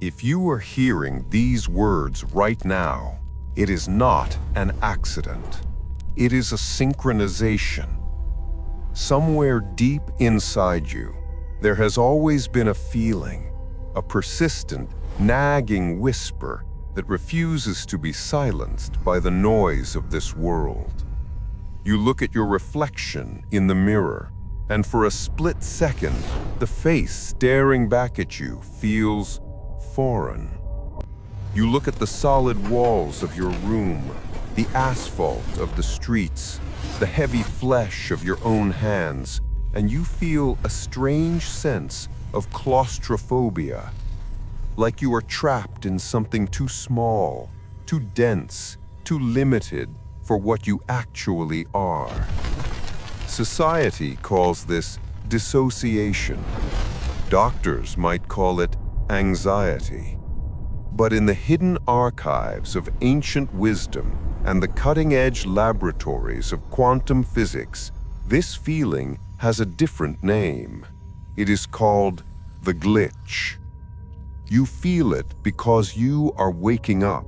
If you are hearing these words right now, it is not an accident. It is a synchronization. Somewhere deep inside you, there has always been a feeling, a persistent, nagging whisper that refuses to be silenced by the noise of this world. You look at your reflection in the mirror, and for a split second, the face staring back at you feels foreign. You look at the solid walls of your room, the asphalt of the streets, the heavy flesh of your own hands, and you feel a strange sense of claustrophobia, like you are trapped in something too small, too dense, too limited for what you actually are. Society calls this dissociation. Doctors might call it anxiety. But in the hidden archives of ancient wisdom and the cutting-edge laboratories of quantum physics, this feeling has a different name. It is called the glitch. You feel it because you are waking up.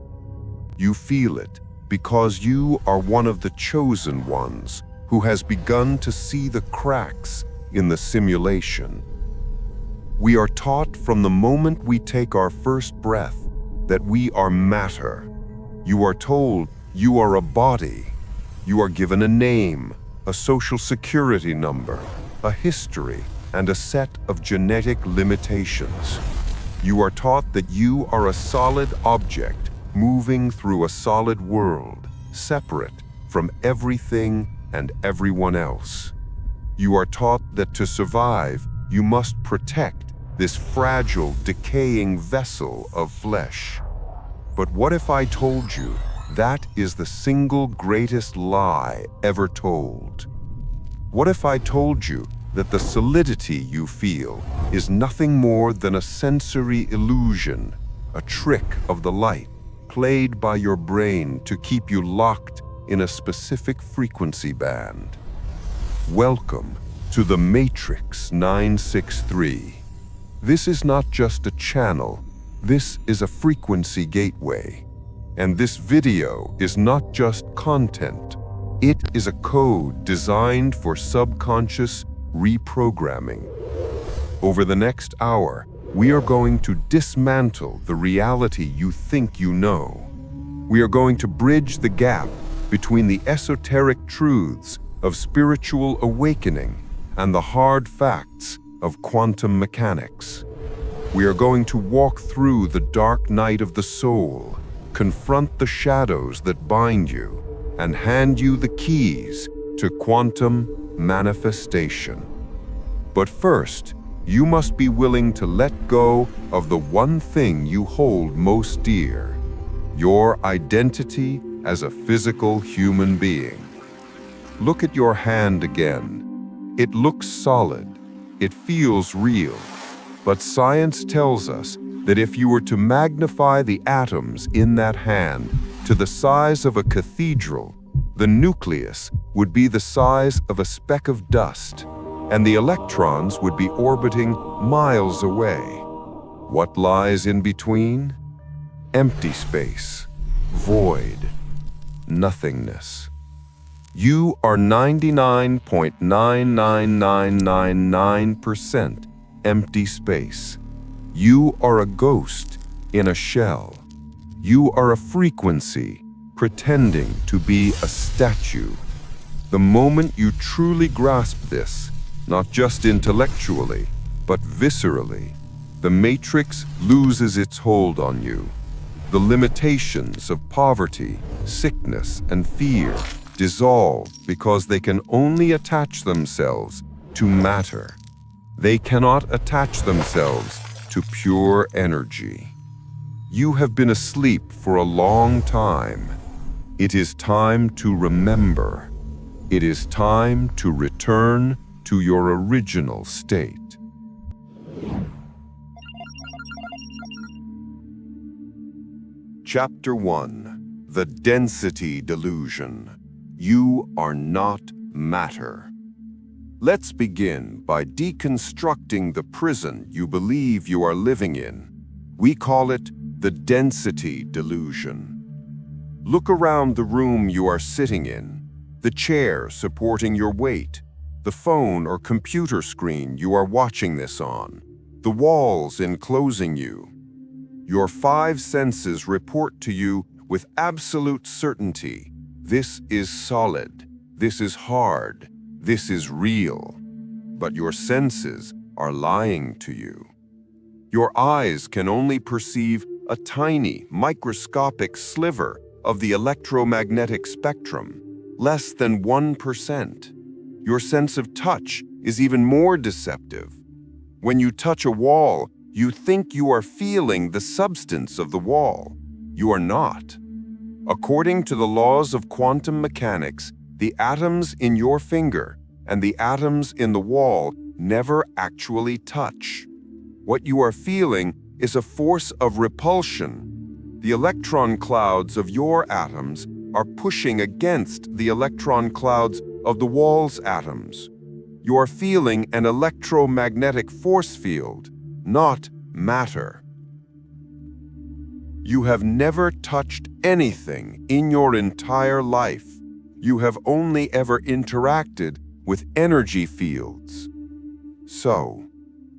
You feel it because you are one of the chosen ones who has begun to see the cracks in the simulation. We are taught from the moment we take our first breath that we are matter. You are told you are a body. You are given a name, a social security number, a history, and a set of genetic limitations. You are taught that you are a solid object moving through a solid world, separate from everything and everyone else. You are taught that to survive, you must protect this fragile, decaying vessel of flesh. But what if I told you that is the single greatest lie ever told? What if I told you that the solidity you feel is nothing more than a sensory illusion, a trick of the light played by your brain to keep you locked in a specific frequency band? Welcome to the Matrix 963. This is not just a channel, this is a frequency gateway. And this video is not just content, it is a code designed for subconscious reprogramming. Over the next hour, we are going to dismantle the reality you think you know. We are going to bridge the gap between the esoteric truths of spiritual awakening and the hard facts of quantum mechanics. We are going to walk through the dark night of the soul, confront the shadows that bind you, and hand you the keys to quantum manifestation. But first, you must be willing to let go of the one thing you hold most dear, your identity as a physical human being. Look at your hand again. It looks solid. It feels real. But science tells us that if you were to magnify the atoms in that hand to the size of a cathedral, the nucleus would be the size of a speck of dust, and the electrons would be orbiting miles away. What lies in between? Empty space, void, nothingness. You are 99.99999% empty space. You are a ghost in a shell. You are a frequency pretending to be a statue. The moment you truly grasp this, not just intellectually, but viscerally, the matrix loses its hold on you. The limitations of poverty, sickness, and fear dissolve because they can only attach themselves to matter. They cannot attach themselves to pure energy. You have been asleep for a long time. It is time to remember. It is time to return to your original state. Chapter 1. The Density Delusion. You are not matter. Let's begin by deconstructing the prison you believe you are living in. We call it the density delusion. Look around the room you are sitting in, the chair supporting your weight, the phone or computer screen you are watching this on, the walls enclosing you. Your five senses report to you with absolute certainty. This is solid, this is hard, this is real. But your senses are lying to you. Your eyes can only perceive a tiny, microscopic sliver of the electromagnetic spectrum, less than 1%. Your sense of touch is even more deceptive. When you touch a wall, you think you are feeling the substance of the wall. You are not. According to the laws of quantum mechanics, the atoms in your finger and the atoms in the wall never actually touch. What you are feeling is a force of repulsion. The electron clouds of your atoms are pushing against the electron clouds of the wall's atoms. You are feeling an electromagnetic force field, not matter. You have never touched anything in your entire life. You have only ever interacted with energy fields. So,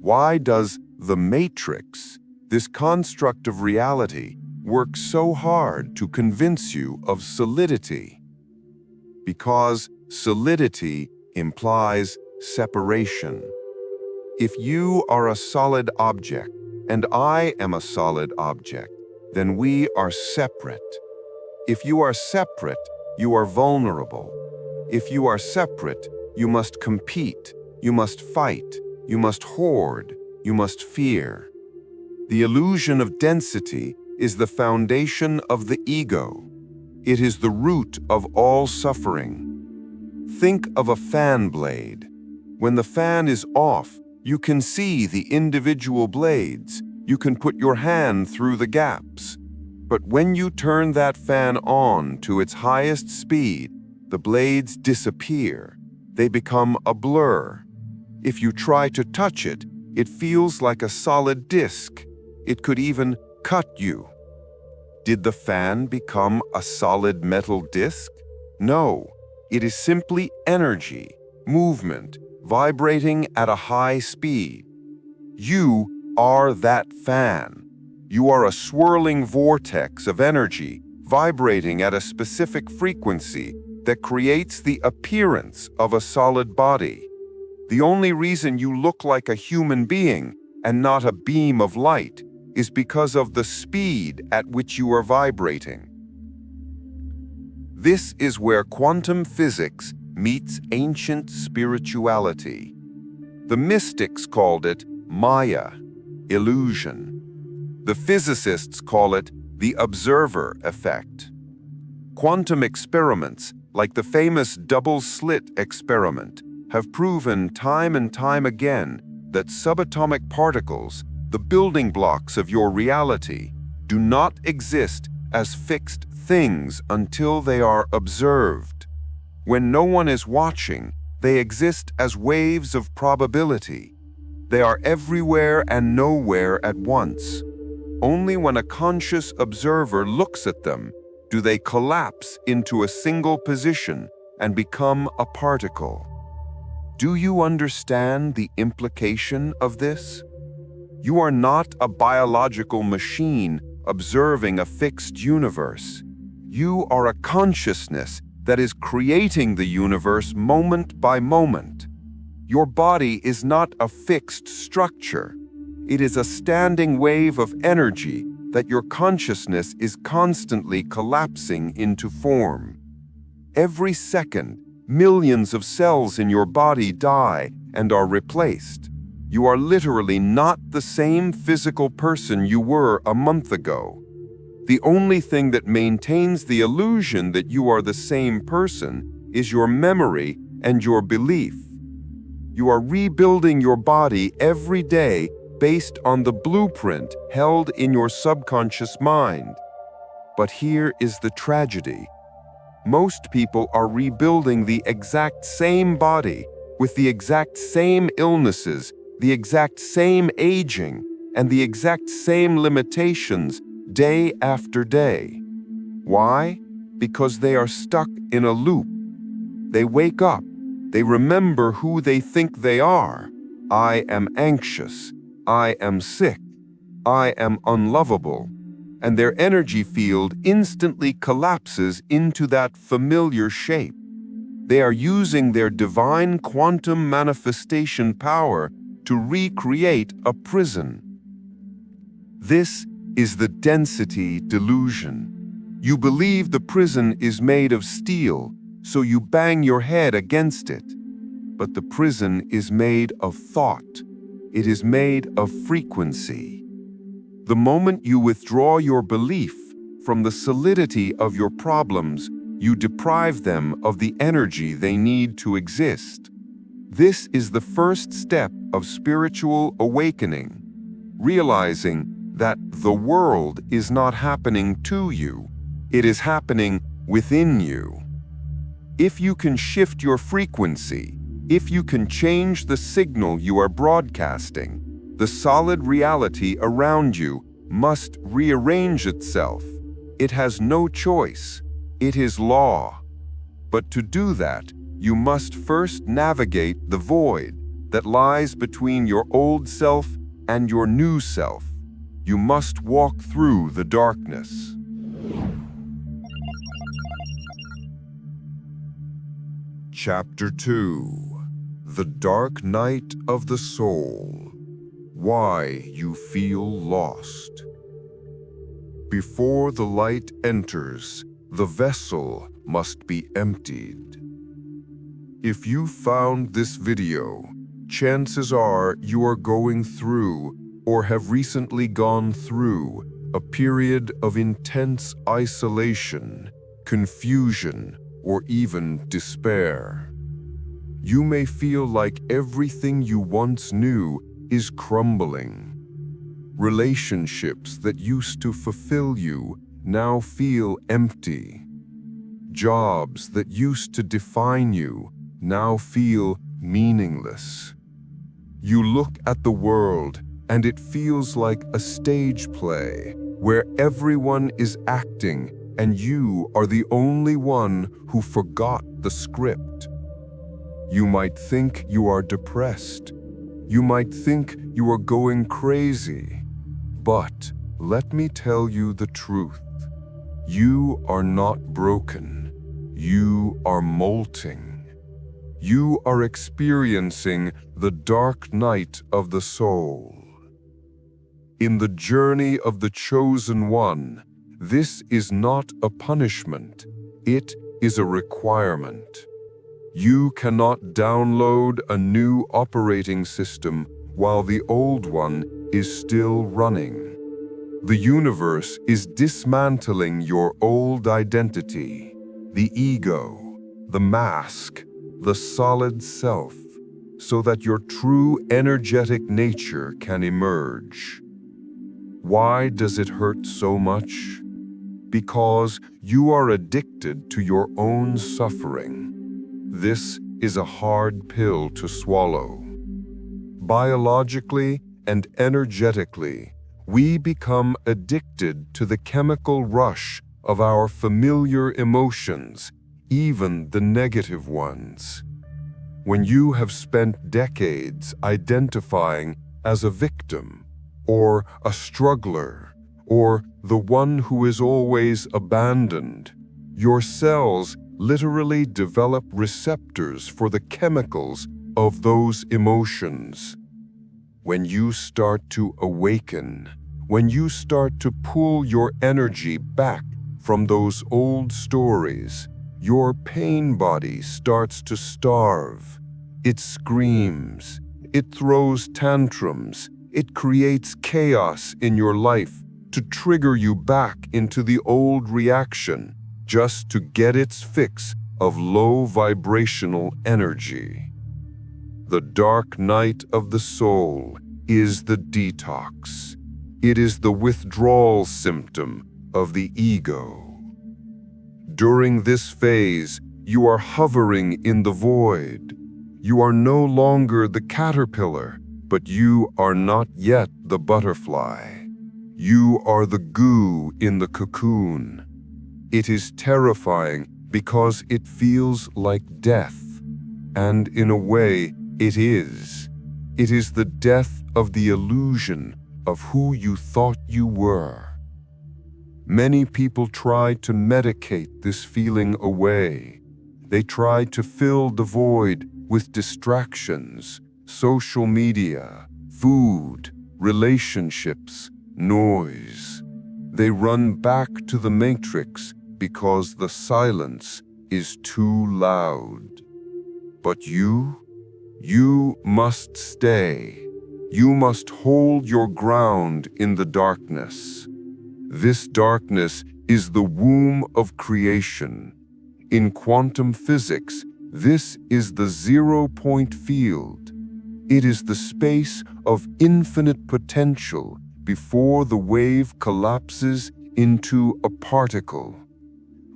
why does the matrix, this construct of reality, work so hard to convince you of solidity? Because solidity implies separation. If you are a solid object and I am a solid object, then we are separate. If you are separate, you are vulnerable. If you are separate, you must compete, you must fight, you must hoard, you must fear. The illusion of density is the foundation of the ego. It is the root of all suffering. Think of a fan blade. When the fan is off, you can see the individual blades. You can put your hand through the gaps. But when you turn that fan on to its highest speed, the blades disappear. They become a blur. If you try to touch it, it feels like a solid disc. It could even cut you. Did the fan become a solid metal disc? No, it is simply energy, movement, vibrating at a high speed. You are that fan. You are a swirling vortex of energy vibrating at a specific frequency that creates the appearance of a solid body. The only reason you look like a human being and not a beam of light is because of the speed at which you are vibrating. This is where quantum physics meets ancient spirituality. The mystics called it Maya, illusion. The physicists call it the observer effect. Quantum experiments, like the famous double-slit experiment, have proven time and time again that subatomic particles, the building blocks of your reality, do not exist as fixed things until they are observed. When no one is watching, they exist as waves of probability. They are everywhere and nowhere at once. Only when a conscious observer looks at them do they collapse into a single position and become a particle. Do you understand the implication of this? You are not a biological machine observing a fixed universe. You are a consciousness that is creating the universe moment by moment. Your body is not a fixed structure. It is a standing wave of energy that your consciousness is constantly collapsing into form. Every second, millions of cells in your body die and are replaced. You are literally not the same physical person you were a month ago. The only thing that maintains the illusion that you are the same person is your memory and your belief. You are rebuilding your body every day based on the blueprint held in your subconscious mind. But here is the tragedy. Most people are rebuilding the exact same body with the exact same illnesses, the exact same aging, and the exact same limitations day after day. Why? Because they are stuck in a loop. They wake up. They remember who they think they are. I am anxious. I am sick. I am unlovable. And their energy field instantly collapses into that familiar shape. They are using their divine quantum manifestation power to recreate a prison. This is the density delusion. You believe the prison is made of steel, so you bang your head against it. But the prison is made of thought. It is made of frequency. The moment you withdraw your belief from the solidity of your problems, you deprive them of the energy they need to exist. This is the first step of spiritual awakening, realizing that the world is not happening to you, it is happening within you. If you can shift your frequency, if you can change the signal you are broadcasting, the solid reality around you must rearrange itself. It has no choice. It is law. But to do that, you must first navigate the void that lies between your old self and your new self. You must walk through the darkness. Chapter 2: The Dark Night of the Soul. Why you feel lost. Before the light enters, the vessel must be emptied. If you found this video, chances are you are going through or have recently gone through a period of intense isolation, confusion, or even despair. You may feel like everything you once knew is crumbling. Relationships that used to fulfill you now feel empty. Jobs that used to define you now feel meaningless. You look at the world and it feels like a stage play where everyone is acting and you are the only one who forgot the script. You might think you are depressed. You might think you are going crazy. But let me tell you the truth. You are not broken. You are molting. You are experiencing the dark night of the soul. In the journey of the chosen one, this is not a punishment. It is a requirement. You cannot download a new operating system while the old one is still running. The universe is dismantling your old identity, the ego, the mask, the solid self, so that your true energetic nature can emerge. Why does it hurt so much? Because you are addicted to your own suffering. This is a hard pill to swallow. Biologically and energetically, we become addicted to the chemical rush of our familiar emotions, even the negative ones. When you have spent decades identifying as a victim, or a struggler, or the one who is always abandoned, your cells literally develop receptors for the chemicals of those emotions. When you start to awaken, when you start to pull your energy back from those old stories, your pain body starts to starve. It screams, it throws tantrums, it creates chaos in your life to trigger you back into the old reaction, just to get its fix of low vibrational energy. The dark night of the soul is the detox. It is the withdrawal symptom of the ego. During this phase, you are hovering in the void. You are no longer the caterpillar, but you are not yet the butterfly. You are the goo in the cocoon. It is terrifying because it feels like death. And in a way, it is. It is the death of the illusion of who you thought you were. Many people try to medicate this feeling away. They try to fill the void with distractions, social media, food, relationships, noise. They run back to the matrix because the silence is too loud. But you must stay. You must hold your ground in the darkness. This darkness is the womb of creation. In quantum physics, this is the zero-point field. It is the space of infinite potential before the wave collapses into a particle.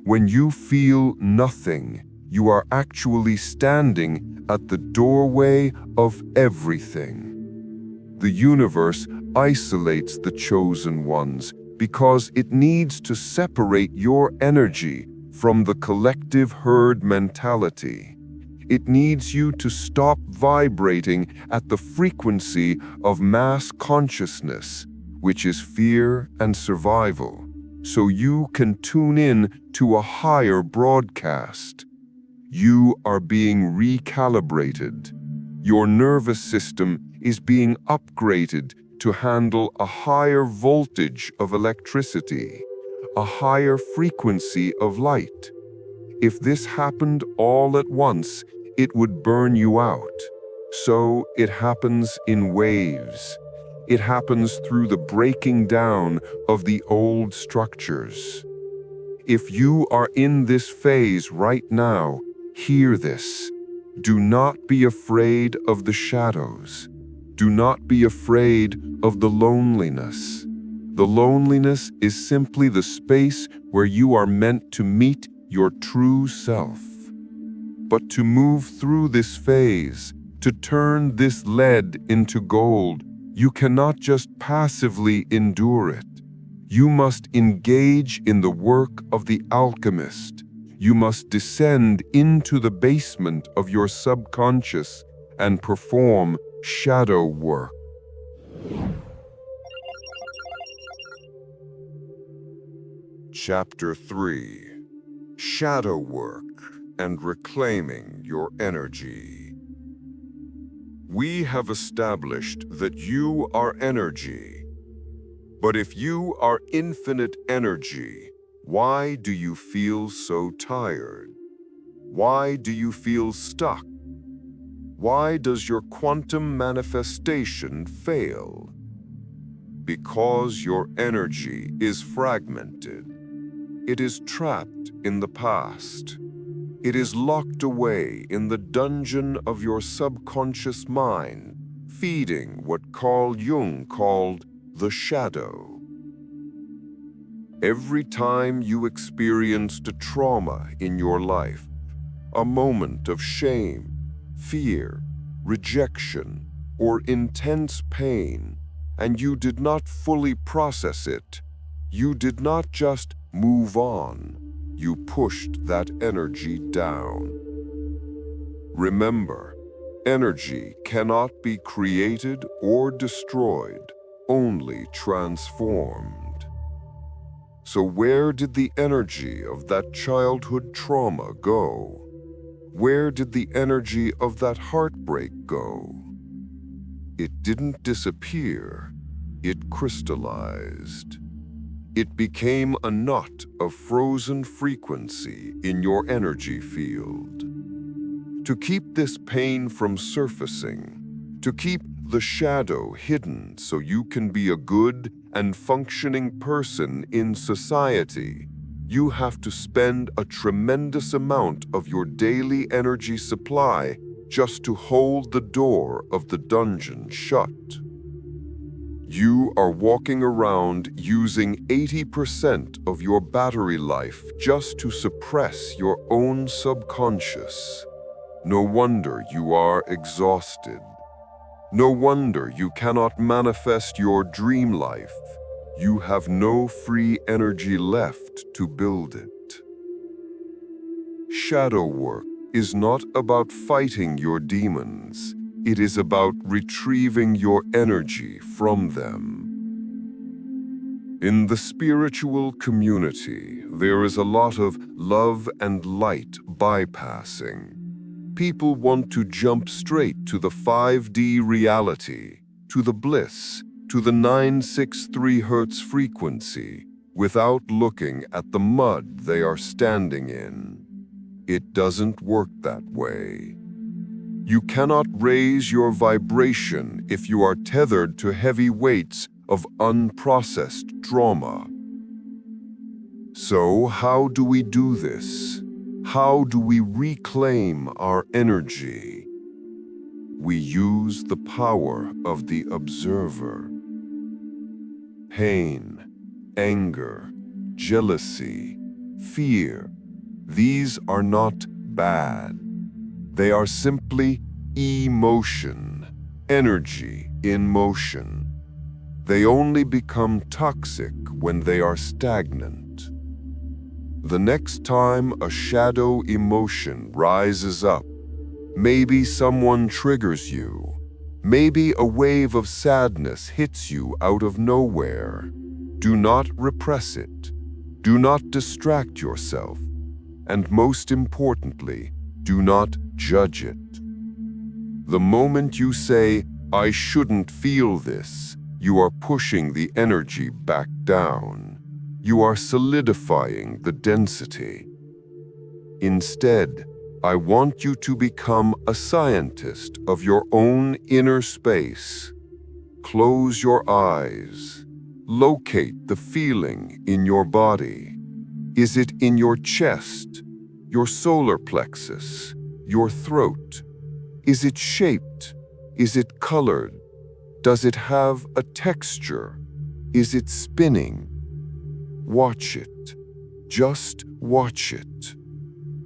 When you feel nothing, you are actually standing at the doorway of everything. The universe isolates the chosen ones because it needs to separate your energy from the collective herd mentality. It needs you to stop vibrating at the frequency of mass consciousness, which is fear and survival, so you can tune in to a higher broadcast. You are being recalibrated. Your nervous system is being upgraded to handle a higher voltage of electricity, a higher frequency of light. If this happened all at once, it would burn you out. So it happens in waves. It happens through the breaking down of the old structures. If you are in this phase right now, hear this. Do not be afraid of the shadows. Do not be afraid of the loneliness. The loneliness is simply the space where you are meant to meet your true self. But to move through this phase, to turn this lead into gold, you cannot just passively endure it. You must engage in the work of the alchemist. You must descend into the basement of your subconscious and perform shadow work. Chapter 3: Shadow Work and Reclaiming Your Energy. We have established that you are energy. But if you are infinite energy, why do you feel so tired? Why do you feel stuck? Why does your quantum manifestation fail? Because your energy is fragmented. It is trapped in the past. It is locked away in the dungeon of your subconscious mind, feeding what Carl Jung called the shadow. Every time you experienced a trauma in your life, a moment of shame, fear, rejection, or intense pain, and you did not fully process it, you did not just move on, you pushed that energy down. Remember, energy cannot be created or destroyed, only transformed. So where did the energy of that childhood trauma go? Where did the energy of that heartbreak go? It didn't disappear, it crystallized. It became a knot of frozen frequency in your energy field. To keep this pain from surfacing, to keep the shadow hidden so you can be a good and functioning person in society, you have to spend a tremendous amount of your daily energy supply just to hold the door of the dungeon shut. You are walking around using 80% of your battery life just to suppress your own subconscious. No wonder you are exhausted. No wonder you cannot manifest your dream life. You have no free energy left to build it. Shadow work is not about fighting your demons. It is about retrieving your energy from them. In the spiritual community, there is a lot of love and light bypassing. People want to jump straight to the 5D reality, to the bliss, to the 963 Hz frequency, without looking at the mud they are standing in. It doesn't work that way. You cannot raise your vibration if you are tethered to heavy weights of unprocessed trauma. So, how do we do this? How do we reclaim our energy? We use the power of the observer. Pain, anger, jealousy, fear, these are not bad. They are simply emotion, energy in motion. They only become toxic when they are stagnant. The next time a shadow emotion rises up, maybe someone triggers you, maybe a wave of sadness hits you out of nowhere, do not repress it. Do not distract yourself. And most importantly, do not judge it. The moment you say, "I shouldn't feel this," you are pushing the energy back down. You are solidifying the density. Instead, I want you to become a scientist of your own inner space. Close your eyes. Locate the feeling in your body. Is it in your chest, your solar plexus, your throat? Is it shaped? Is it colored? Does it have a texture? Is it spinning? Watch it. Just watch it.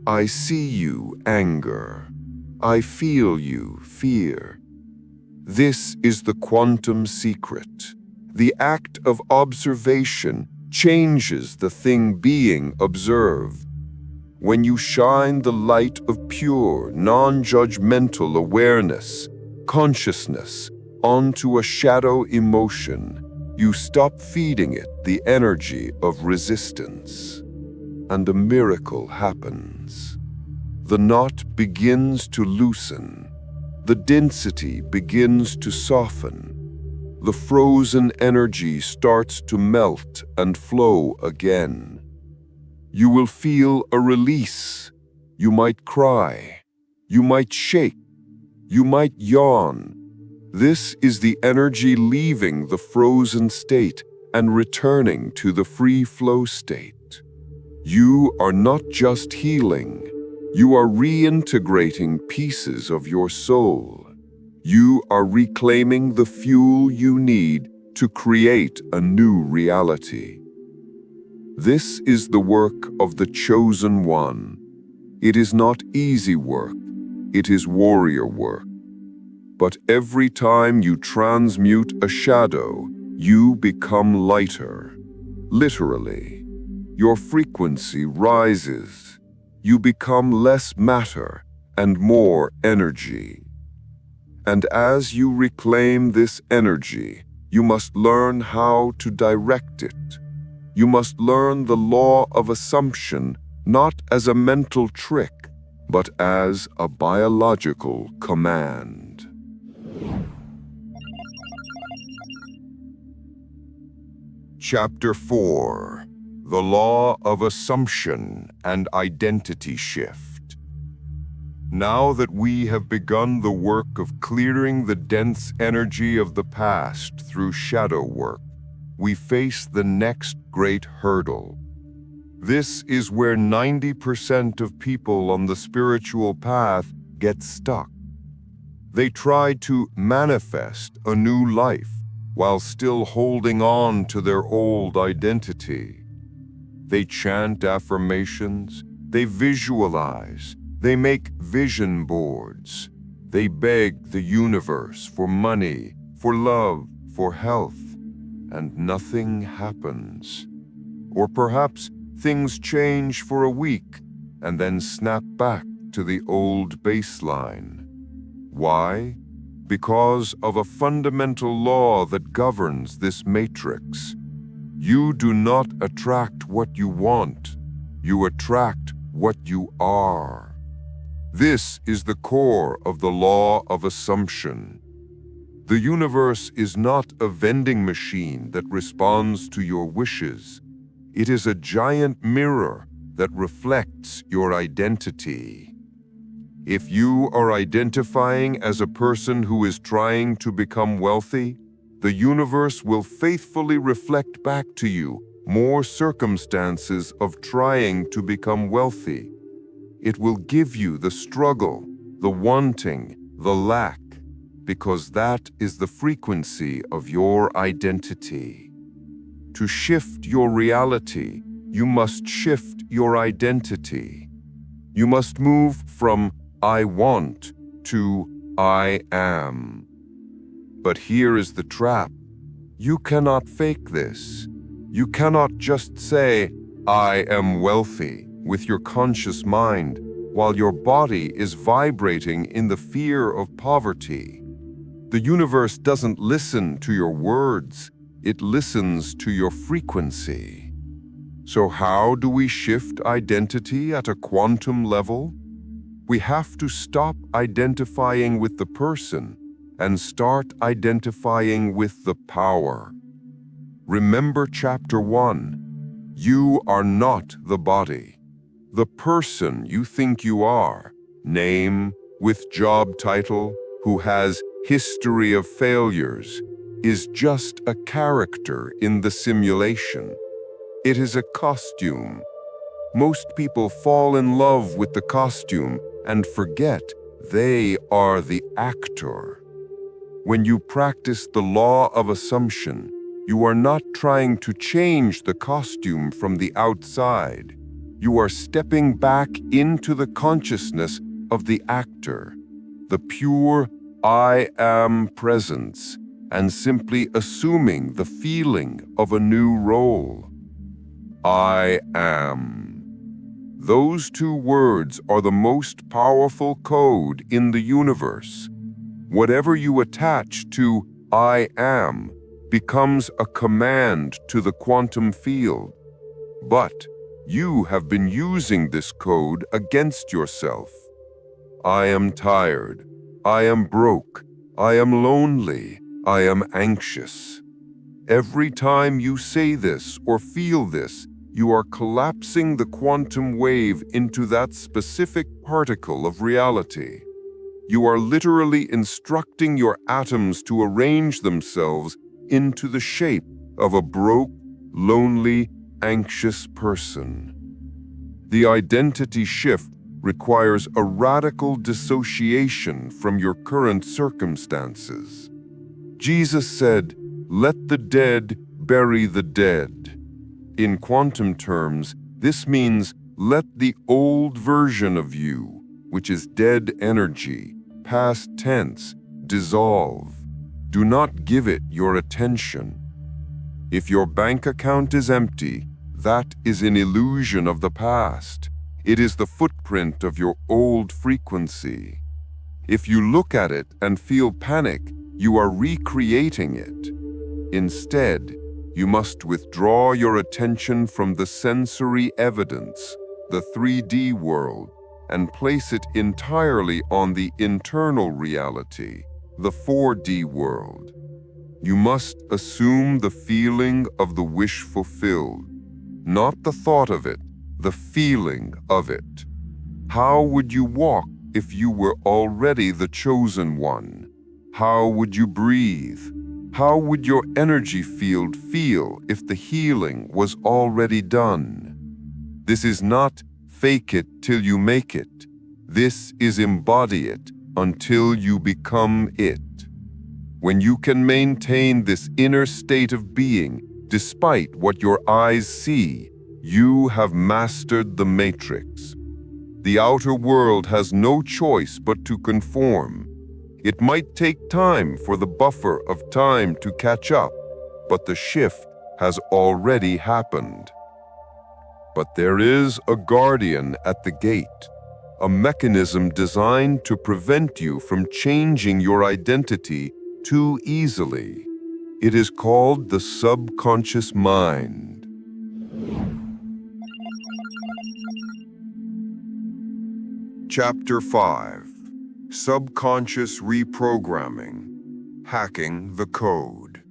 I see you, anger. I feel you, fear. This is the quantum secret. The act of observation changes the thing being observed. When you shine the light of pure, non-judgmental awareness, consciousness, onto a shadow emotion, you stop feeding it the energy of resistance. And a miracle happens. The knot begins to loosen. The density begins to soften. The frozen energy starts to melt and flow again. You will feel a release. You might cry. You might shake. You might yawn. This is the energy leaving the frozen state and returning to the free flow state. You are not just healing. You are reintegrating pieces of your soul. You are reclaiming the fuel you need to create a new reality. This is the work of the chosen one. It is not easy work. It is warrior work. But every time you transmute a shadow, you become lighter. Literally, your frequency rises. You become less matter and more energy. And as you reclaim this energy, you must learn how to direct it. You must learn the law of assumption not as a mental trick, but as a biological command. Chapter 4: The Law of Assumption and Identity Shift. Now that we have begun the work of clearing the dense energy of the past through shadow work, we face the next great hurdle. This is where 90% of people on the spiritual path get stuck. They try to manifest a new life while still holding on to their old identity. They chant affirmations, they visualize, they make vision boards. They beg the universe for money, for love, for health, and nothing happens. Or perhaps things change for a week and then snap back to the old baseline. Why? Because of a fundamental law that governs this matrix. You do not attract what you want. You attract what you are. This is the core of the law of assumption. The universe is not a vending machine that responds to your wishes. It is a giant mirror that reflects your identity. If you are identifying as a person who is trying to become wealthy, the universe will faithfully reflect back to you more circumstances of trying to become wealthy. It will give you the struggle, the wanting, the lack, because that is the frequency of your identity. To shift your reality, you must shift your identity. You must move from I want to I am. But here is the trap. You cannot fake this. You cannot just say, I am wealthy, with your conscious mind, while your body is vibrating in the fear of poverty. The universe doesn't listen to your words, it listens to your frequency. So how do we shift identity at a quantum level? We have to stop identifying with the person and start identifying with the power. Remember chapter 1. You are not the body. The person you think you are, name, with job title, who has history of failures, is just a character in the simulation. It is a costume. Most people fall in love with the costume and forget they are the actor. When you practice the law of assumption, you are not trying to change the costume from the outside. You are stepping back into the consciousness of the actor, the pure I am presence, and simply assuming the feeling of a new role. I am. Those two words are the most powerful code in the universe. Whatever you attach to I am becomes a command to the quantum field. But you have been using this code against yourself. I am tired. I am broke. I am lonely. I am anxious. Every time you say this or feel this, you are collapsing the quantum wave into that specific particle of reality. You are literally instructing your atoms to arrange themselves into the shape of a broke, lonely, anxious person. The identity shift requires a radical dissociation from your current circumstances. Jesus said, "Let the dead bury the dead." In quantum terms, this means let the old version of you, which is dead energy, past tense, dissolve. Do not give it your attention. If your bank account is empty, that is an illusion of the past. It is the footprint of your old frequency. If you look at it and feel panic, you are recreating it. Instead, you must withdraw your attention from the sensory evidence, the 3D world, and place it entirely on the internal reality, the 4D world. You must assume the feeling of the wish fulfilled, not the thought of it, the feeling of it. How would you walk if you were already the chosen one? How would you breathe? How would your energy field feel if the healing was already done? This is not fake it till you make it. This is embody it until you become it. When you can maintain this inner state of being, despite what your eyes see, you have mastered the matrix. The outer world has no choice but to conform. It might take time for the buffer of time to catch up, but the shift has already happened. But there is a guardian at the gate, a mechanism designed to prevent you from changing your identity too easily. It is called the subconscious mind. Chapter 5: Subconscious Reprogramming, Hacking the Code.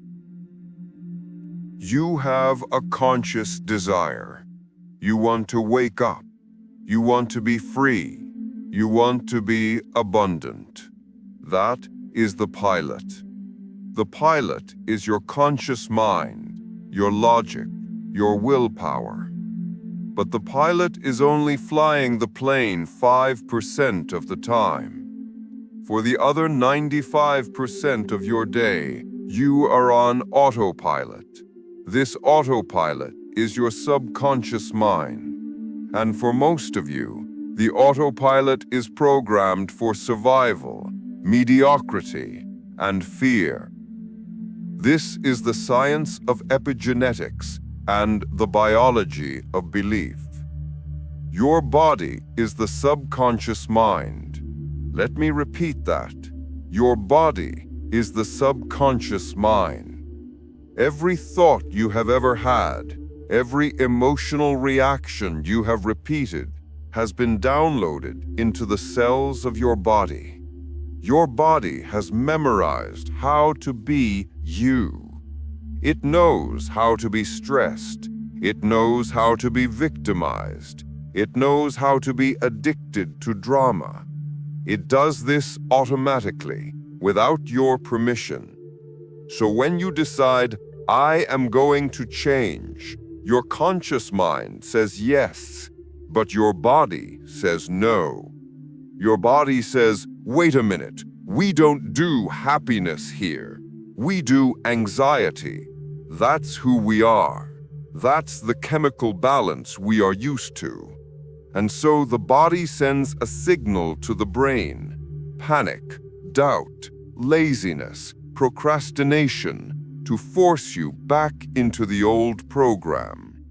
You have a conscious desire. You want to wake up. You want to be free. You want to be abundant. That is the pilot. The pilot is your conscious mind, your logic, your willpower. But the pilot is only flying the plane 5% of the time. For the other 95% of your day, you are on autopilot. This autopilot is your subconscious mind. And for most of you, the autopilot is programmed for survival, mediocrity, and fear. This is the science of epigenetics and the biology of belief. Your body is the subconscious mind. Let me repeat that. Your body is the subconscious mind. Every thought you have ever had, every emotional reaction you have repeated, has been downloaded into the cells of your body. Your body has memorized how to be you. It knows how to be stressed. It knows how to be victimized. It knows how to be addicted to drama. It does this automatically, without your permission. So when you decide, I am going to change, your conscious mind says yes, but your body says no. Your body says, wait a minute, we don't do happiness here. We do anxiety. That's who we are. That's the chemical balance we are used to. And so the body sends a signal to the brain: panic, doubt, laziness, procrastination, to force you back into the old program.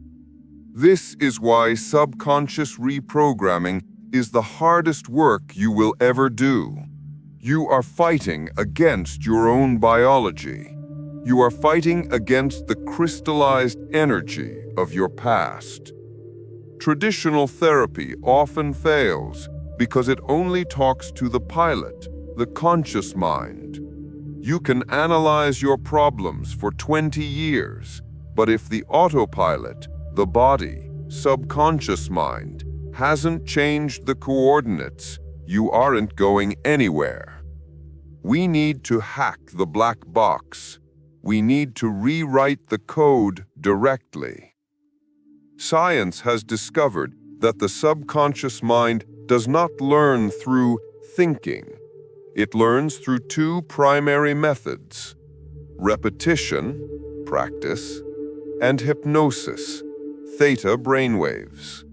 This is why subconscious reprogramming is the hardest work you will ever do. You are fighting against your own biology. You are fighting against the crystallized energy of your past. Traditional therapy often fails because it only talks to the pilot, the conscious mind. You can analyze your problems for 20 years, but if the autopilot, the body, subconscious mind, hasn't changed the coordinates, you aren't going anywhere. We need to hack the black box. We need to rewrite the code directly. Science has discovered that the subconscious mind does not learn through thinking. It learns through two primary methods: repetition, practice, and hypnosis, theta brainwaves.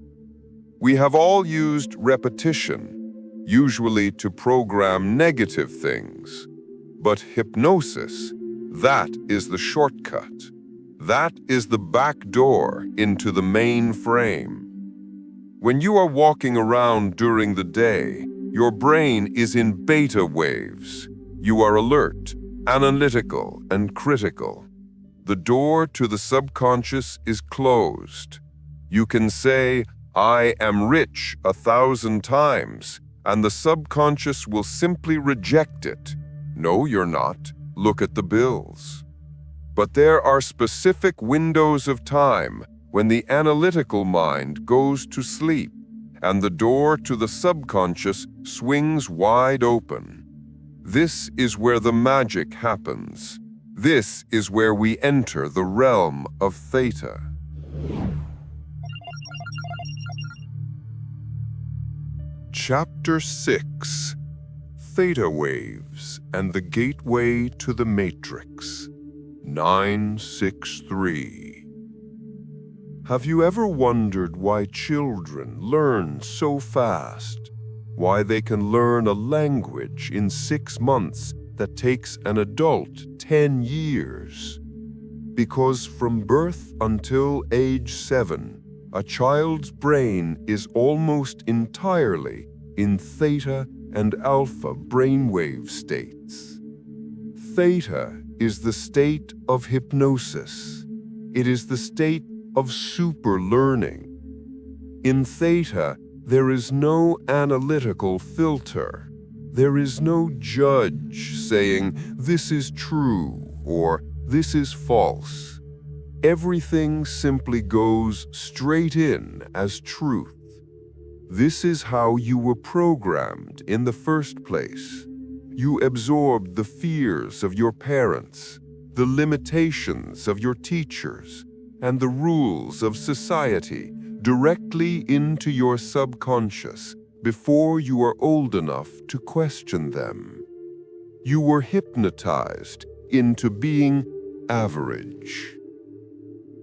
We have all used repetition, usually to program negative things. But hypnosis, that is the shortcut. That is the back door into the main frame. When you are walking around during the day, your brain is in beta waves. You are alert, analytical, and critical. The door to the subconscious is closed. You can say, I am rich 1,000 times, and the subconscious will simply reject it. No, you're not. Look at the bills. But there are specific windows of time when the analytical mind goes to sleep, and the door to the subconscious swings wide open. This is where the magic happens. This is where we enter the realm of Theta. Chapter 6: Theta Waves and the Gateway to the Matrix. 963. Have you ever wondered why children learn so fast? why they can learn a language in 6 months that takes an adult 10 years. Because from birth until age 7, a child's brain is almost entirely in theta and alpha brainwave states. Theta is the state of hypnosis. It is the state of super learning. In theta, there is no analytical filter. There is no judge saying, "This is true," or "This is false." Everything simply goes straight in as truth. This is how you were programmed in the first place. You absorbed the fears of your parents, the limitations of your teachers, and the rules of society directly into your subconscious before you are old enough to question them. You were hypnotized into being average.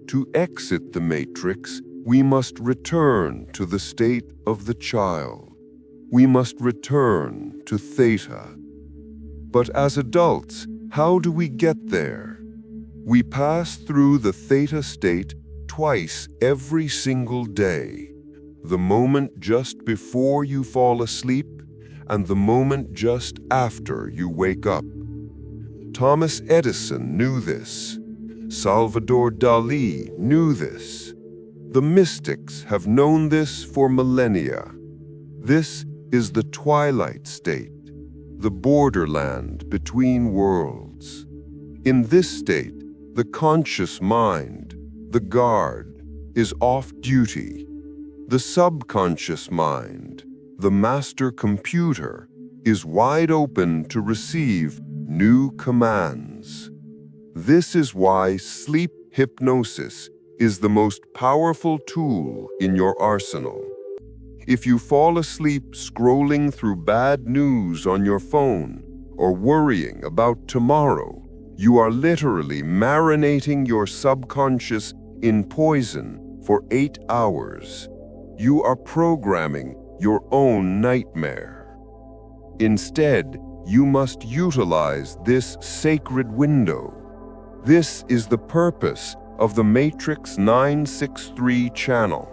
To exit the matrix, we must return to the state of the child. We must return to theta. But as adults, how do we get there? We pass through the theta state twice every single day. The moment just before you fall asleep and the moment just after you wake up. Thomas Edison knew this. Salvador Dali knew this. The mystics have known this for millennia. This is the twilight state, the borderland between worlds. In this state, the conscious mind, the guard, is off duty. The subconscious mind, the master computer, is wide open to receive new commands. This is why sleep hypnosis is the most powerful tool in your arsenal. If you fall asleep scrolling through bad news on your phone or worrying about tomorrow, you are literally marinating your subconscious in poison for 8 hours. You are programming your own nightmare. Instead, you must utilize this sacred window. This is the purpose of the Matrix 963 channel.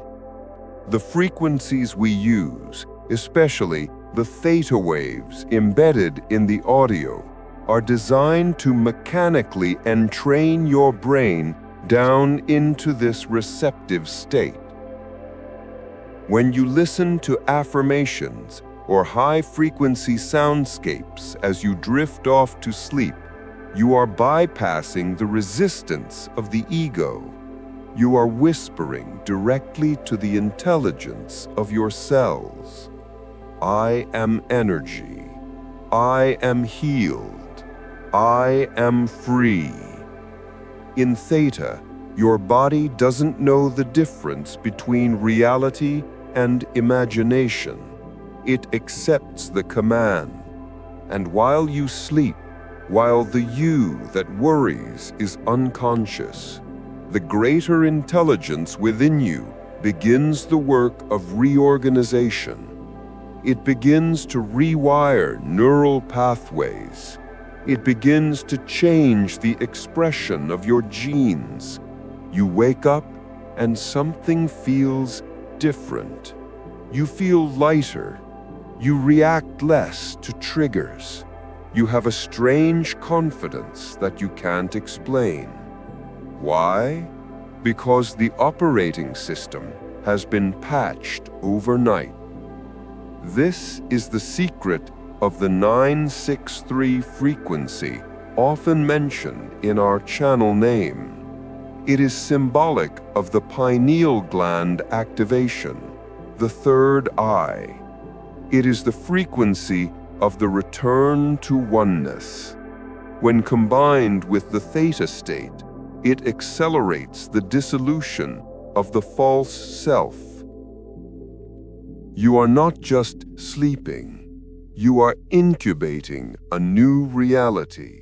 The frequencies we use, especially the theta waves embedded in the audio, are designed to mechanically entrain your brain down into this receptive state. When you listen to affirmations or high-frequency soundscapes as you drift off to sleep, you are bypassing the resistance of the ego. You are whispering directly to the intelligence of your cells. I am energy. I am healed. I am free. In theta, your body doesn't know the difference between reality and imagination. It accepts the command. And while you sleep, while the you that worries is unconscious, the greater intelligence within you begins the work of reorganization. It begins to rewire neural pathways. It begins to change the expression of your genes. You wake up and something feels different. You feel lighter. You react less to triggers. You have a strange confidence that you can't explain. Why? Because the operating system has been patched overnight. This is the secret of the 963 frequency, often mentioned in our channel name. It is symbolic of the pineal gland activation, the third eye. It is the frequency of the return to oneness. When combined with the theta state, it accelerates the dissolution of the false self. You are not just sleeping, you are incubating a new reality.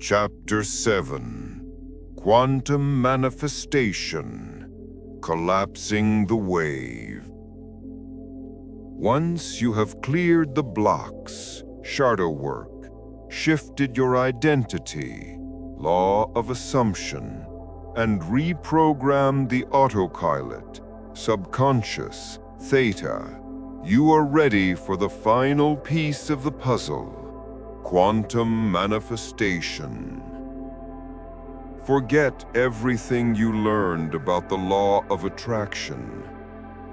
Chapter 7: Quantum Manifestation. collapsing the wave. Once you have cleared the blocks, shadow work, shifted your identity, law of assumption, and reprogrammed the autopilot, subconscious, Theta, you are ready for the final piece of the puzzle, quantum manifestation. Forget everything you learned about the law of attraction.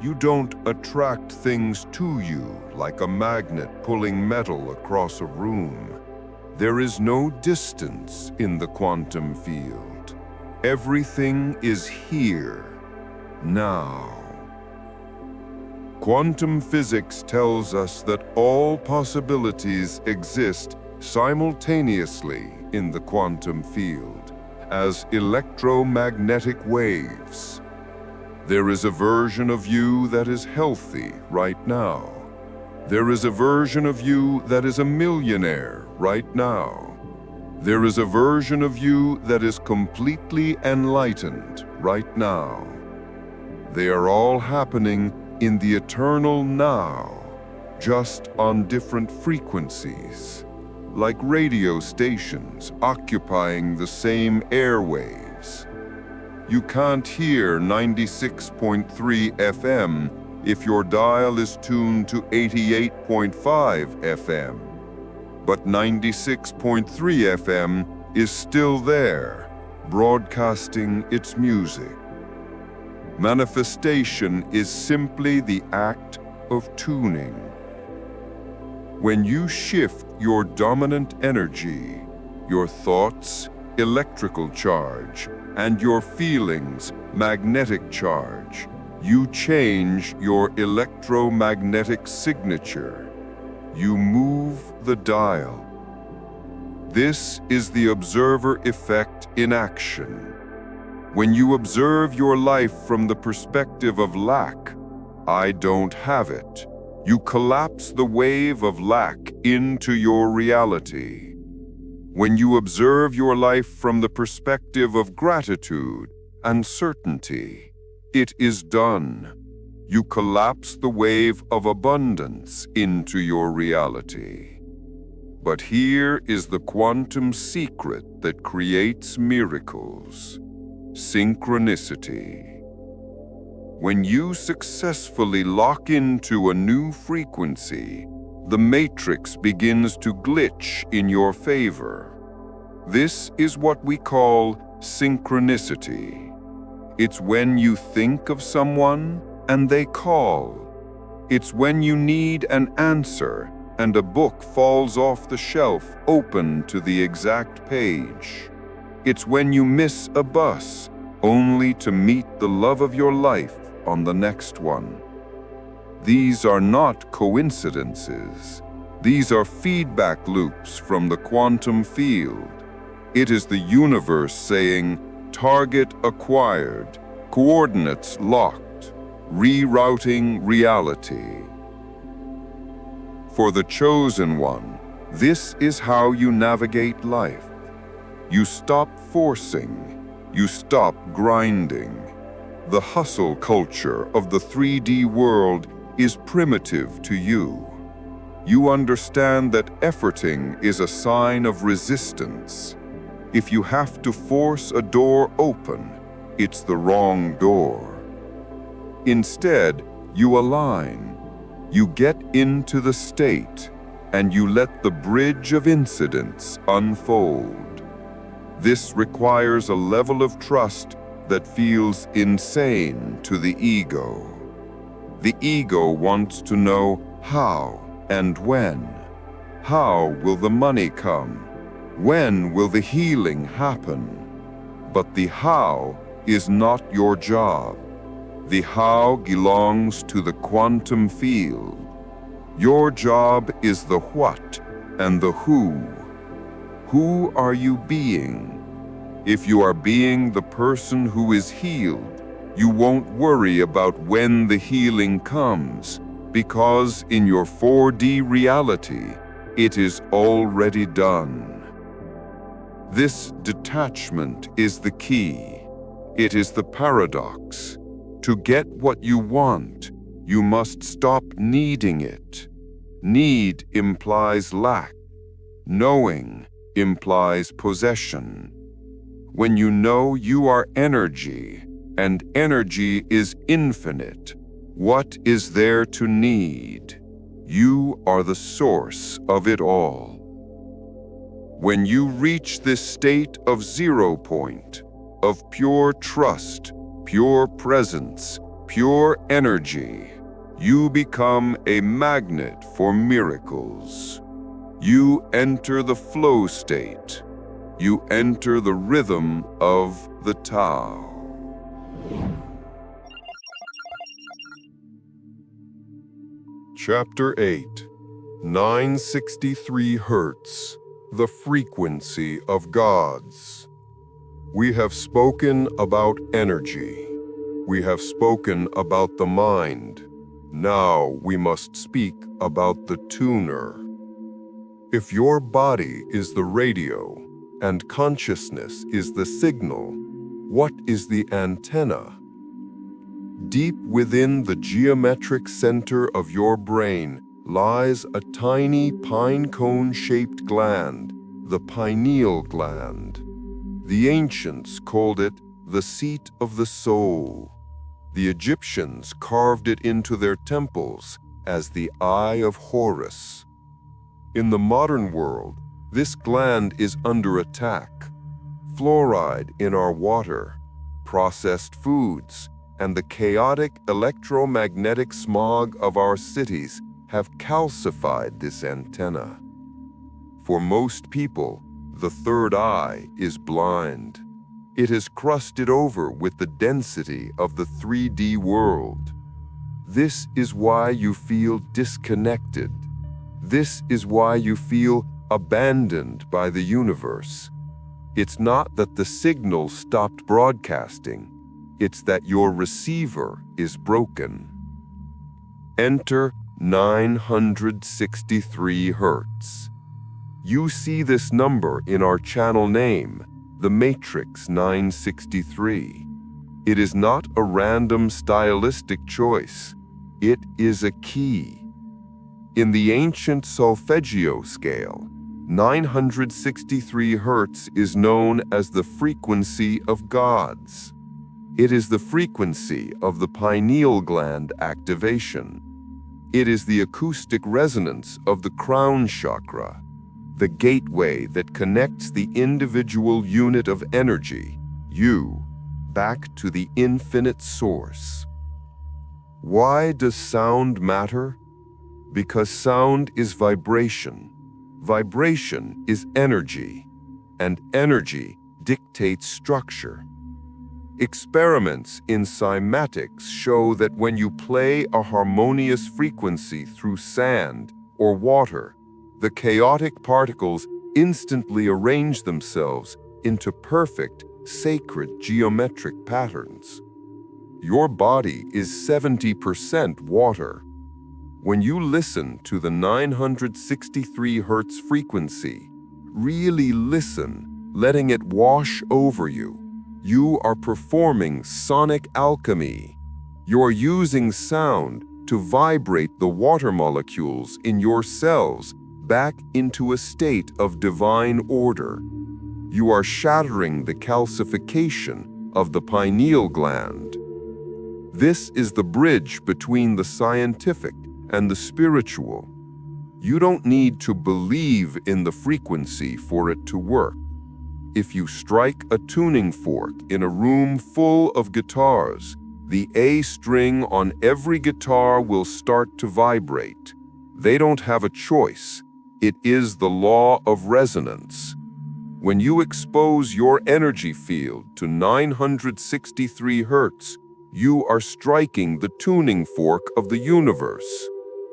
You don't attract things to you like a magnet pulling metal across a room. There is no distance in the quantum field. Everything is here, now. Quantum physics tells us that all possibilities exist simultaneously in the quantum field as electromagnetic waves. There is a version of you that is healthy right now. There is a version of you that is a millionaire right now. There is a version of you that is completely enlightened right now. They are all happening in the eternal now, just on different frequencies, like radio stations occupying the same airwaves. You can't hear 96.3 FM if your dial is tuned to 88.5 FM. But 96.3 FM is still there, broadcasting its music. Manifestation is simply the act of tuning. When you shift your dominant energy, your thoughts, electrical charge, and your feelings, magnetic charge, you change your electromagnetic signature. You move the dial. This is the observer effect in action. When you observe your life from the perspective of lack, I don't have it, you collapse the wave of lack into your reality. When you observe your life from the perspective of gratitude and certainty, it is done. You collapse the wave of abundance into your reality. But here is the quantum secret that creates miracles: synchronicity. When you successfully lock into a new frequency, the matrix begins to glitch in your favor. This is what we call synchronicity. It's when you think of someone and they call. It's when you need an answer and a book falls off the shelf open to the exact page. It's when you miss a bus only to meet the love of your life on the next one. These are not coincidences. These are feedback loops from the quantum field. It is the universe saying, target acquired, coordinates locked, rerouting reality. For the chosen one, this is how you navigate life. You stop forcing, you stop grinding. The hustle culture of the 3D world is primitive to you. You understand that efforting is a sign of resistance. If you have to force a door open, it's the wrong door. Instead, you align. You get into the state, and you let the bridge of incidents unfold. This requires a level of trust that feels insane to the ego. The ego wants to know how and when. How will the money come? When will the healing happen? But the how is not your job. The how belongs to the quantum field. Your job is the what and the who. Who are you being? If you are being the person who is healed, you won't worry about when the healing comes, because in your 4D reality, it is already done. This detachment is the key. It is the paradox. To get what you want, you must stop needing it. Need implies lack. Knowing implies possession. When you know you are energy, and energy is infinite, what is there to need? You are the source of it all. When you reach this state of 0 point, of pure trust, pure presence, pure energy, you become a magnet for miracles. You enter the flow state. You enter the rhythm of the Tao. Chapter 8, 963 Hertz, the frequency of gods. We have spoken about energy. We have spoken about the mind. Now we must speak about the tuner. If your body is the radio and consciousness is the signal, what is the antenna? Deep within the geometric center of your brain lies a tiny pine cone-shaped gland, the pineal gland. The ancients called it the seat of the soul. The Egyptians carved it into their temples as the Eye of Horus. In the modern world, this gland is under attack. Fluoride in our water, processed foods, and the chaotic electromagnetic smog of our cities have calcified this antenna. For most people, the third eye is blind. It is crusted over with the density of the 3D world. This is why you feel disconnected. This is why you feel abandoned by the universe. It's not that the signal stopped broadcasting. It's that your receiver is broken. Enter 963 Hertz. You see this number in our channel name, the Matrix 963. It is not a random stylistic choice. It is a key. In the ancient solfeggio scale, 963 Hertz is known as the frequency of gods. It is the frequency of the pineal gland activation. It is the acoustic resonance of the crown chakra, the gateway that connects the individual unit of energy, you, back to the infinite source. Why does sound matter? Because sound is vibration. Vibration is energy, and energy dictates structure. Experiments in cymatics show that when you play a harmonious frequency through sand or water, the chaotic particles instantly arrange themselves into perfect, sacred geometric patterns. Your body is 70% water. When you listen to the 963 Hertz frequency, really listen, letting it wash over you. You are performing sonic alchemy. You're using sound to vibrate the water molecules in your cells back into a state of divine order. You are shattering the calcification of the pineal gland. This is the bridge between the scientific and the spiritual. You don't need to believe in the frequency for it to work. If you strike a tuning fork in a room full of guitars, the A string on every guitar will start to vibrate. They don't have a choice. It is the law of resonance. When you expose your energy field to 963 Hertz, you are striking the tuning fork of the universe.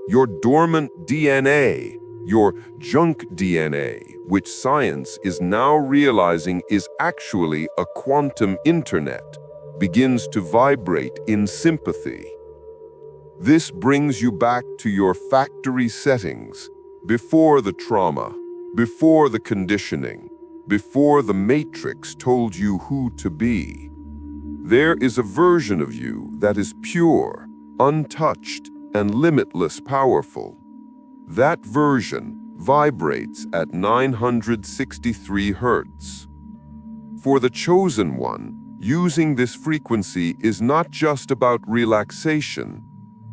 Your dormant DNA, your junk DNA, which science is now realizing is actually a quantum internet, begins to vibrate in sympathy. This brings you back to your factory settings, before the trauma, before the conditioning, before the matrix told you who to be. There is a version of you that is pure, untouched, and limitless powerful. That version vibrates at 963 Hz. For the chosen one, using this frequency is not just about relaxation.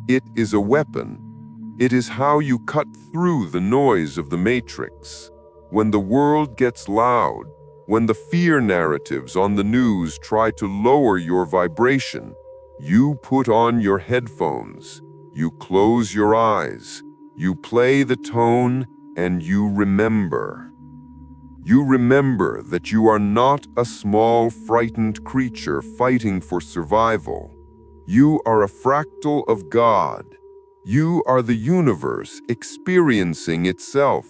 It is a weapon. It is how you cut through the noise of the matrix. When the world gets loud, when the fear narratives on the news try to lower your vibration, you put on your headphones, you close your eyes, you play the tone, and you remember. You remember that you are not a small, frightened creature fighting for survival. You are a fractal of God. You are the universe experiencing itself.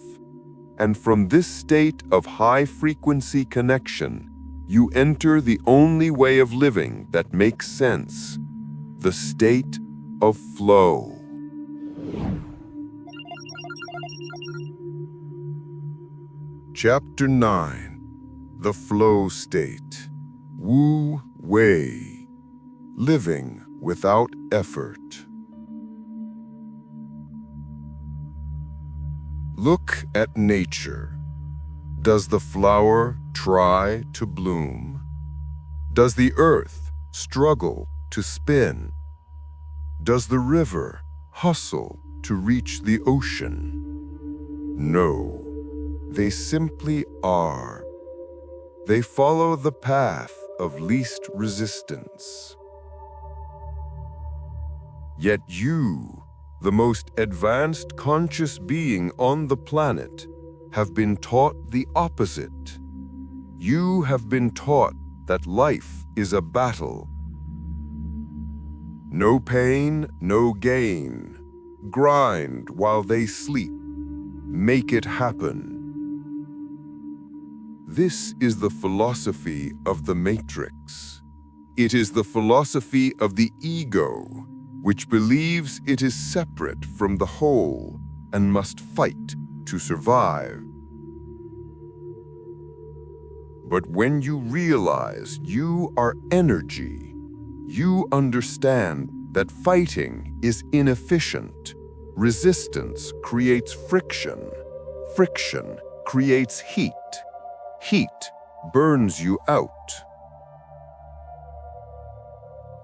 And from this state of high-frequency connection, you enter the only way of living that makes sense, the state of flow. Chapter 9. The Flow State. Wu Wei. Living without effort. Look at nature. Does the flower try to bloom? Does the earth struggle to spin? Does the river hustle to reach the ocean? No, they simply are. They follow the path of least resistance. Yet you, the most advanced conscious being on the planet, have been taught the opposite. You have been taught that life is a battle. No pain, no gain. Grind while they sleep. Make it happen. This is the philosophy of the Matrix. It is the philosophy of the ego, which believes it is separate from the whole and must fight to survive. But when you realize you are energy, you understand that fighting is inefficient. Resistance creates friction. Friction creates heat. Heat burns you out.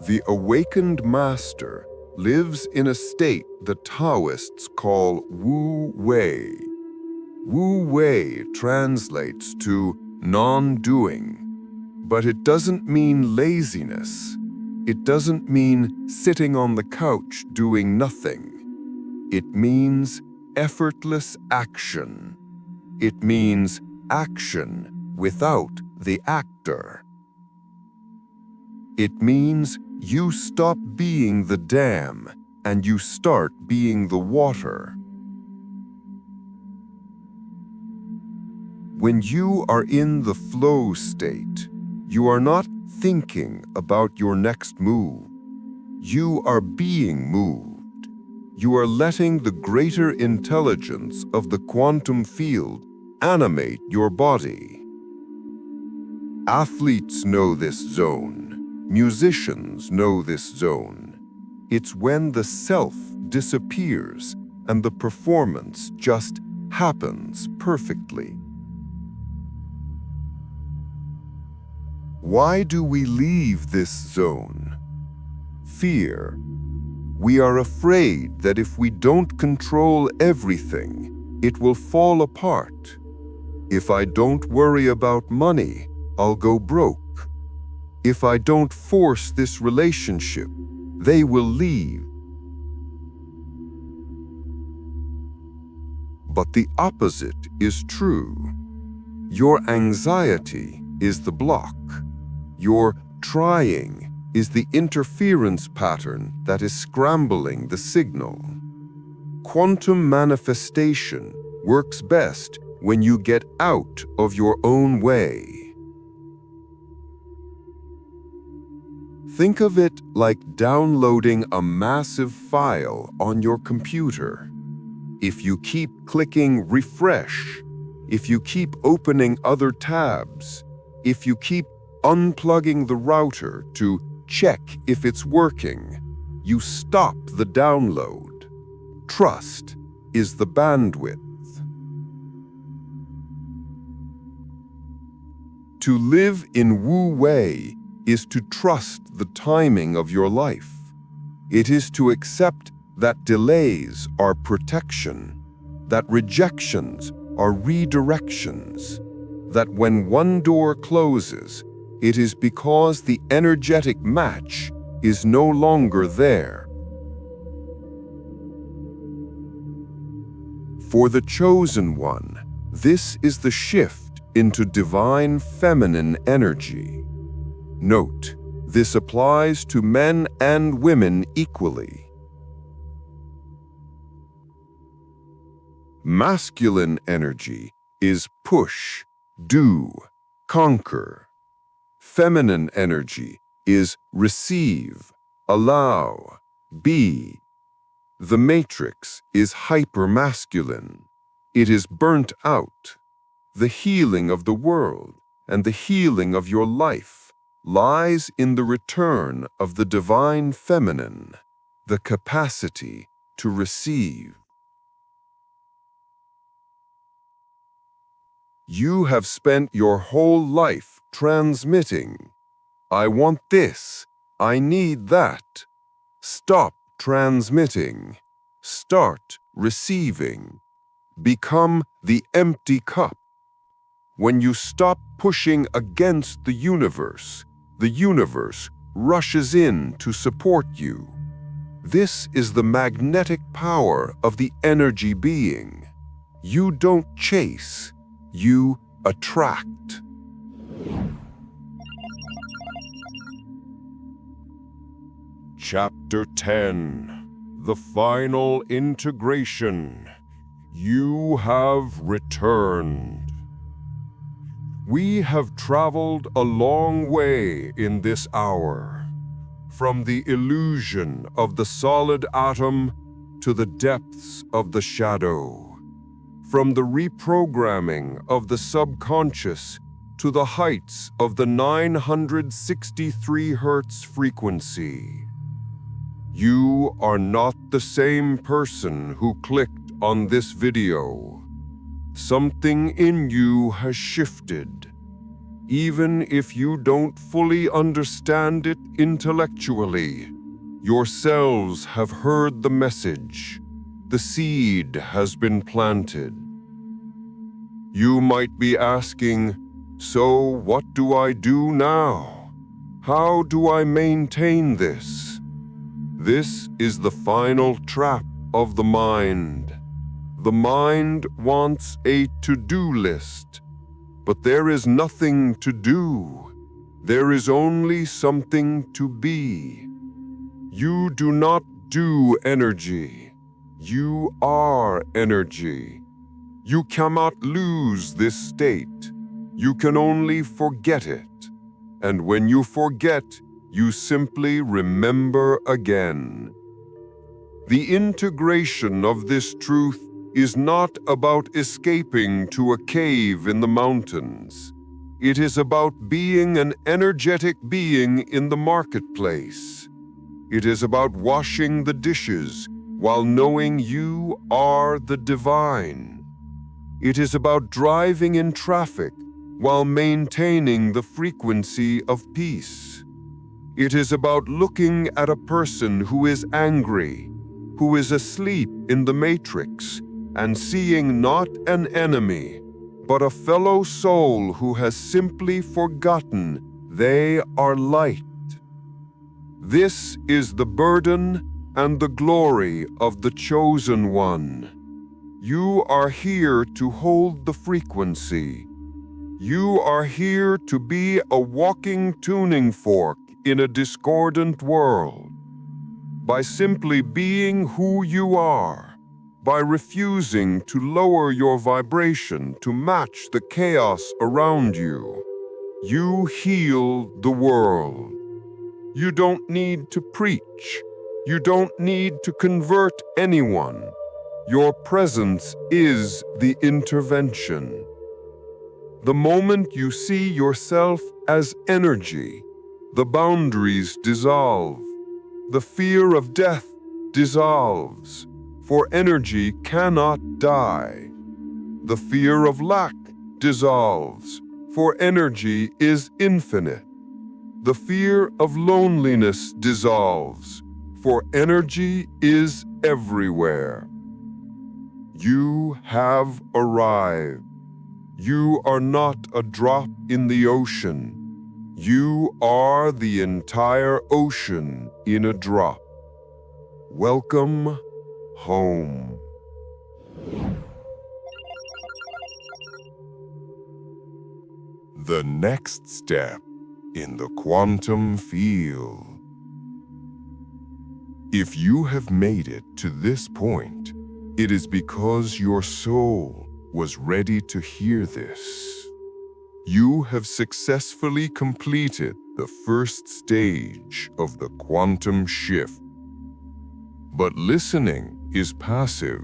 The awakened master lives in a state the Taoists call Wu Wei. Wu Wei translates to non-doing, but it doesn't mean laziness. It doesn't mean sitting on the couch doing nothing. It means effortless action. It means action without the actor. It means you stop being the dam and you start being the water. When you are in the flow state, you are not thinking about your next move. You are being moved. You are letting the greater intelligence of the quantum field animate your body. Athletes know this zone. Musicians know this zone. It's when the self disappears and the performance just happens perfectly. Why do we leave this zone? Fear. We are afraid that if we don't control everything, it will fall apart. If I don't worry about money, I'll go broke. If I don't force this relationship, they will leave. But the opposite is true. Your anxiety is the block. Your trying is the interference pattern that is scrambling the signal. Quantum manifestation works best when you get out of your own way. Think of it like downloading a massive file on your computer. If you keep clicking refresh, if you keep opening other tabs, if you keep unplugging the router to check if it's working. You stop the download. Trust is the bandwidth. To live in Wu Wei is to trust the timing of your life. It is to accept that delays are protection, that rejections are redirections, that when one door closes, it is because the energetic match is no longer there. For the chosen one, this is the shift into divine feminine energy. Note, this applies to men and women equally. Masculine energy is push, do, conquer. Feminine energy is receive, allow, be. The matrix is hypermasculine. It is burnt out. The healing of the world and the healing of your life lies in the return of the divine feminine, the capacity to receive. You have spent your whole life transmitting. I want this. I need that. Stop transmitting. Start receiving. Become the empty cup. When you stop pushing against the universe rushes in to support you. This is the magnetic power of the energy being. You don't chase, you attract. Chapter 10. The Final Integration. You have returned. We have traveled a long way in this hour, from the illusion of the solid atom to the depths of the shadow, from the reprogramming of the subconscious to the heights of the 963 Hz frequency. You are not the same person who clicked on this video. Something in you has shifted. Even if you don't fully understand it intellectually, your cells have heard the message. The seed has been planted. You might be asking, so what do I do now? How do I maintain this? This is the final trap of the mind. The mind wants a to-do list, but there is nothing to do. There is only something to be. You do not do energy. You are energy. You cannot lose this state. You can only forget it. And when you forget, you simply remember again. The integration of this truth is not about escaping to a cave in the mountains. It is about being an energetic being in the marketplace. It is about washing the dishes while knowing you are the divine. It is about driving in traffic while maintaining the frequency of peace. It is about looking at a person who is angry, who is asleep in the matrix, and seeing not an enemy, but a fellow soul who has simply forgotten they are light. This is the burden and the glory of the chosen one. You are here to hold the frequency. You are here to be a walking tuning fork in a discordant world. By simply being who you are, by refusing to lower your vibration to match the chaos around you, you heal the world. You don't need to preach. You don't need to convert anyone. Your presence is the intervention. The moment you see yourself as energy, The boundaries dissolve. The fear of death dissolves, for energy cannot die. The fear of lack dissolves, for energy is infinite. The fear of loneliness dissolves, for energy is everywhere. You have arrived. You are not a drop in the ocean. You are the entire ocean in a drop. Welcome home. The next step in the quantum field. If you have made it to this point, it is because your soul was ready to hear this. You have successfully completed the first stage of the quantum shift. But listening is passive.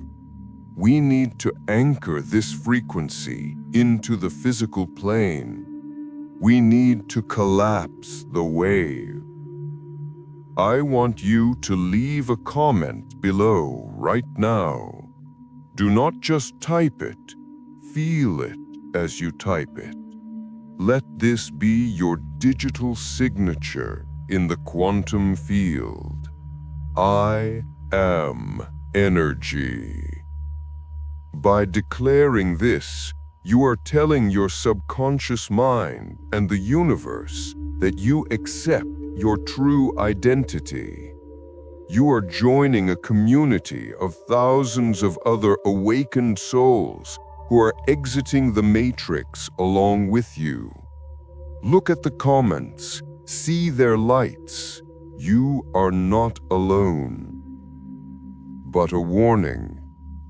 We need to anchor this frequency into the physical plane. We need to collapse the wave. I want you to leave a comment below right now. Do not just type it, feel it as you type it. Let this be your digital signature in the quantum field. I am energy. By declaring this, you are telling your subconscious mind and the universe that you accept your true identity. You are joining a community of thousands of other awakened souls who are exiting the matrix along with you. Look at the comments, see their lights. You are not alone. But a warning,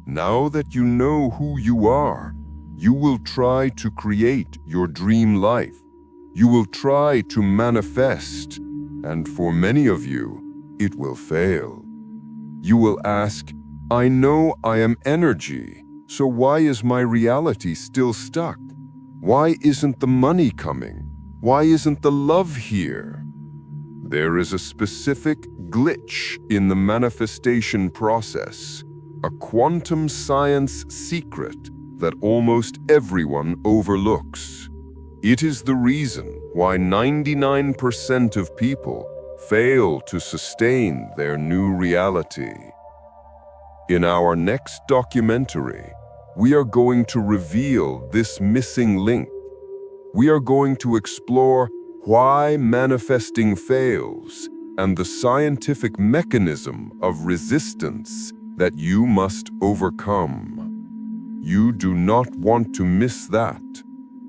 now that you know who you are, you will try to create your dream life. You will try to manifest, and for many of you, it will fail. You will ask, I know I am energy, so why is my reality still stuck? Why isn't the money coming? Why isn't the love here? There is a specific glitch in the manifestation process, a quantum science secret that almost everyone overlooks. It is the reason why 99% of people fail to sustain their new reality. In our next documentary, we are going to reveal this missing link. We are going to explore why manifesting fails and the scientific mechanism of resistance that you must overcome. You do not want to miss that.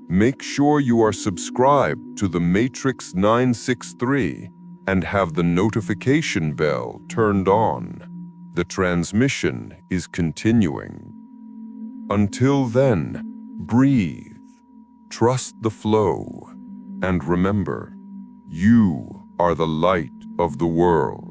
Make sure you are subscribed to the Matrix 963 and have the notification bell turned on. The transmission is continuing. Until then, breathe, trust the flow, and remember, you are the light of the world.